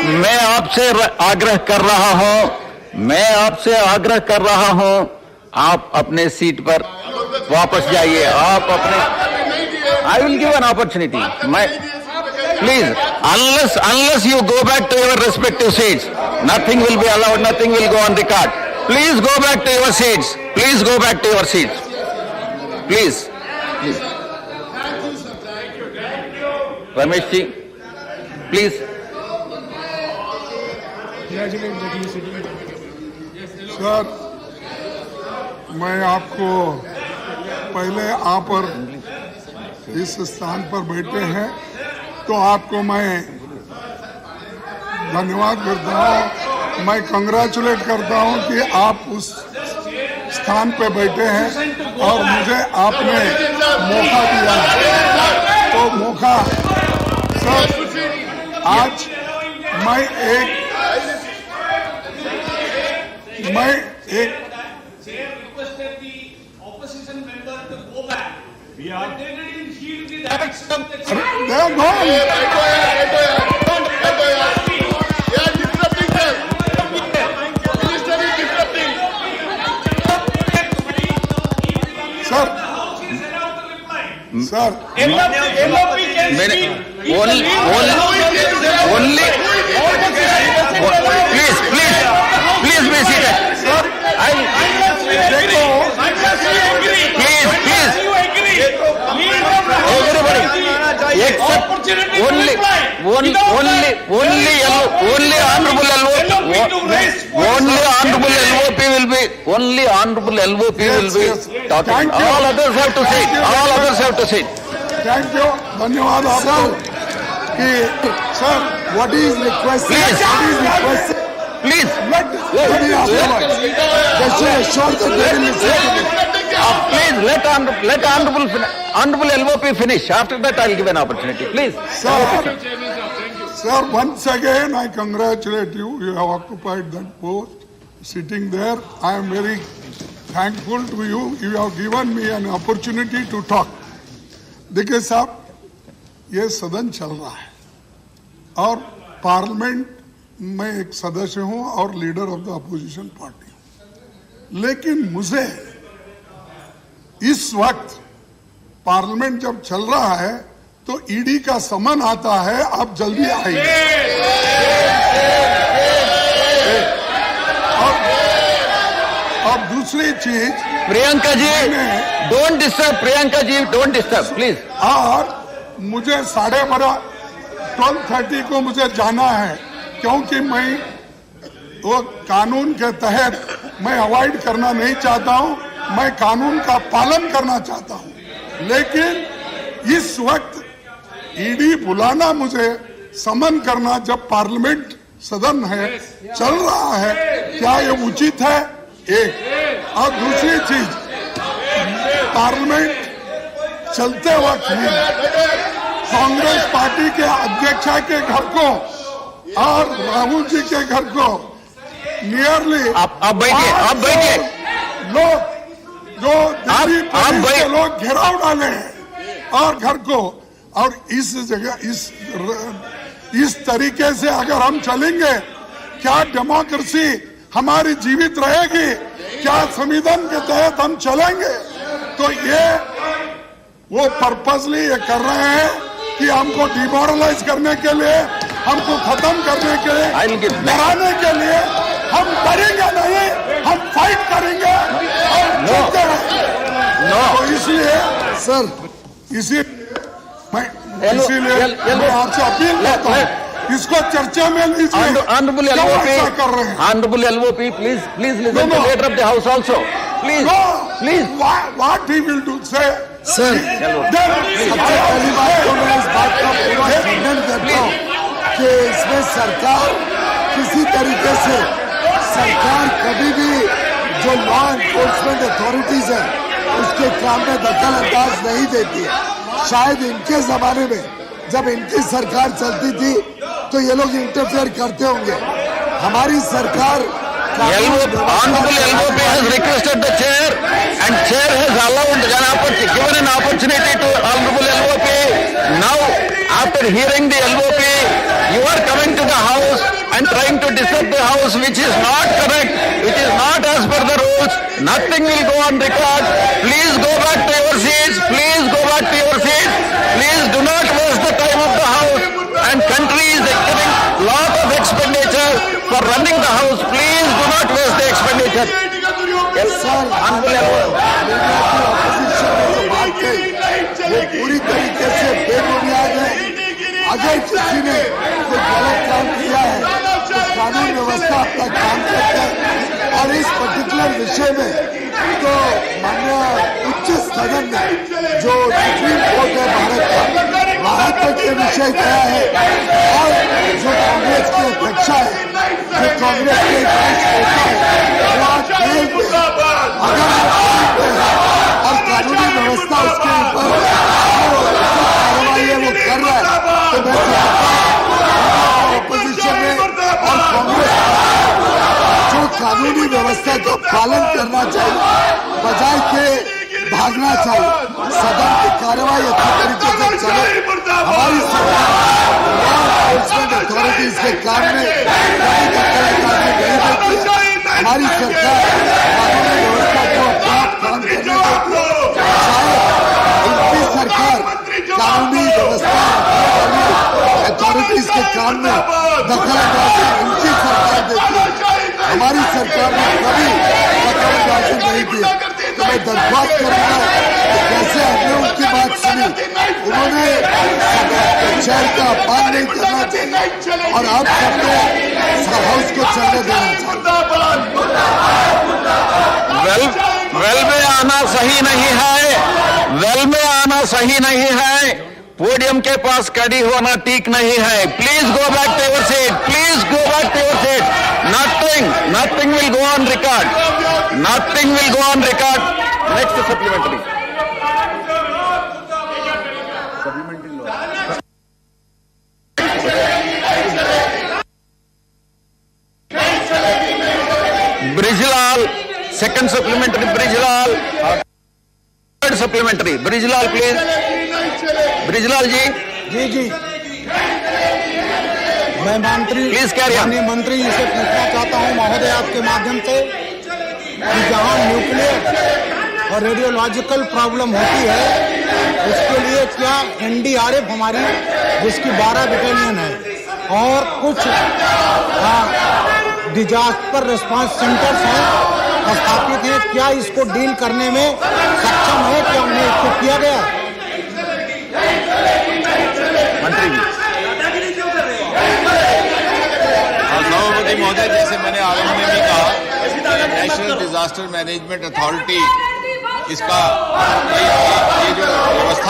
मैं आपसे आग्रह कर रहा हूं, आप अपने सीट पर वापस जाइए। आप अपने, I will give an opportunity, मैं please, unless you go back to your respective seats, nothing will be allowed, nothing will go on record. Please go back to your seats. Please go back to your seats. Please. Ramesh ji, please. Sir, मैं आपको पहले आप और इस स्थान पर बैठे हैं तो आपको मैं धन्यवाद करता हूं, मैं कंग्रेचुलेट करता हूं कि आप उस स्थान पे बैठे हैं और मुझे आपने मौका दिया। तो मौका सर, आज मैं एक sir please be seated. Sir, Only honorable LOP will be talking. All others have to sit. Thank you. धन्यवाद आपको। कि sir, what is requested? Please. Let honorable LOP finish. After that, I'll give an opportunity. Please. Sir, once again, I congratulate you. You have occupied that post, sitting there. I am very thankful to you. You have given me an opportunity to talk. देखिए साहब, ये सदन चल रहा है और parliament में एक सदस्य हूं और leader of the opposition party हूं, लेकिन मुझे इस वक्त पार्लियामेंट जब चल रहा है तो ईडी का समन आता है, आप जल्दी आइए। और दूसरी चीज, Priyanka ji, don't disturb, Priyanka ji don't disturb please. और मुझे 12:30 को मुझे जाना है, क्योंकि मैं वो कानून के तहत मैं अवॉइड करना नहीं चाहता हूं, मैं कानून का पालन करना चाहता हूं। लेकिन इस वक्त ईडी बुलाना, मुझे समन करना जब पार्लियामेंट सदन है, चल रहा है, क्या ये उचित है? एक। और दूसरी चीज, पार्लियामेंट चलते वक्त ही कांग्रेस पार्टी के अध्यक्ष के घर को और राहुल जी के घर को नियरली आप बैठिए लोग, जो दिल्ली पुलिस के लोग घेराव डाले हैं और घर को, और इस जगह इस तरीके से अगर हम चलेंगे, क्या डेमोक्रेसी हमारी जीवित रहेगी? क्या संविधान के तहत हम चलेंगे? तो ये वो पर्पसली ये कर रहे हैं कि हमको डिमोरलाइज करने के लिए, हमको खत्म करने के लिए, डराने के लिए। हम डरेंगे नहीं, हम फाइट करेंगे और जीतते रहेंगे। तो इसलिए सर, मैं आपसे अपील करता हूँ, इसको चर्चा में लीजिए। Honorable LOP, कर रहे हैं Honorable LOP, please listen to leader of the house also. Please. What he will do, say. Sir, सबसे पहली बात तो मैं इस बात का पूरा खंडन करता हूँ कि इसमें सरकार किसी तरीके से, सरकार कभी भी जो लॉ एनफोर्समेंट अथॉरिटीज है उसके काम में दखल अंदाज नहीं देती है। शायद इनके जमाने में जब इनकी सरकार चलती थी तो ये लोग इंटरफेयर करते होंगे। हमारी सरकार Honorable LOP has requested the chair and chair has allowed given an opportunity to Honorable LOP. Now, after hearing the LOP, you are coming to the house and trying to disturb the house, which is not correct, which is not as per the rules. Nothing will go on record. Please go back to your seats. Please go back to your seats. Please do not waste the time of the house. And country is getting lot of expenditure for running the house. Please do not waste the expenditure. Yes, sir unbelievable. Media की opposition में जो बात कही वो पूरी तरीके से बेबुनियाद है। अगर किसी ने कोई गलत काम किया है तो कानून व्यवस्था अपना काम करता है और इस पर्टिकुलर विषय में तो माननीय उच्च सदन ने जो सुप्रीम कोर्ट है भारत का वहां तक ये विषय गया है और जो कांग्रेस की अध्यक्षा है जो कांग्रेस के विपक्ष नेता है वो आज जेल में अगर और कानूनी व्यवस्था उसके ऊपर कार्रवाई है वो कर रहा है तो मैं चाहता हूं ऑपोजिशन में और कांग्रेस जो कानूनी व्यवस्था का पालन करना चाहिए बजाय के भागना चाहिए। सदन की कार्रवाई अच्छी तरीके से चले। हमारी सरकार अथॉरिटीज के काम में कोई दखलअंदाजी नहीं देती है। हमारी सरकार कानूनी व्यवस्था को अपना काम करने देती है। शायद इनकी सरकार कानूनी व्यवस्था अथॉरिटीज के काम में दखलअंदाजी इनकी सरकार देती है। हमारी सरकार ने कभी दखलअंदाजी नहीं की। तो मैं दरख्वास्त करूंगा कि जैसे हमने उनकी बात सुनी उन्होंने शहर का अपमान नहीं करना चाहिए और आप सबने हाउस को चलने देना चाहिए। वेल में आना सही नहीं है। वेल में आना सही नहीं है। पोडियम के पास खड़ी होना ठीक नहीं है। Please go back to your seat. Please go back to your seat. Nothing will go on record. Nothing will go on record. Next supplementary. Brijlal, second supplementary, Brijlal. Third supplementary, Brijlal, please. Brijlal जी. जी मैं Please carry on. मंत्री जी से पूछना चाहता हूं महोदय आपके माध्यम से कि जहां न्यूक्लियर और रेडियोलॉजिकल प्रॉब्लम होती है उसके लिए क्या एनडीआरएफ हमारी जिसकी 12 बटालियन है और कुछ डिजास्टर रिस्पांस सेंटर्स हैं स्थापित हैं, क्या इसको डील करने में सक्षम है? क्या उन्हें इसको किया गया? मंत्री जी। सभापति महोदय, जैसे मैंने आरंभ में भी कहा, नेशनल डिजास्टर मैनेजमेंट अथॉरिटी इसका ये जो व्यवस्था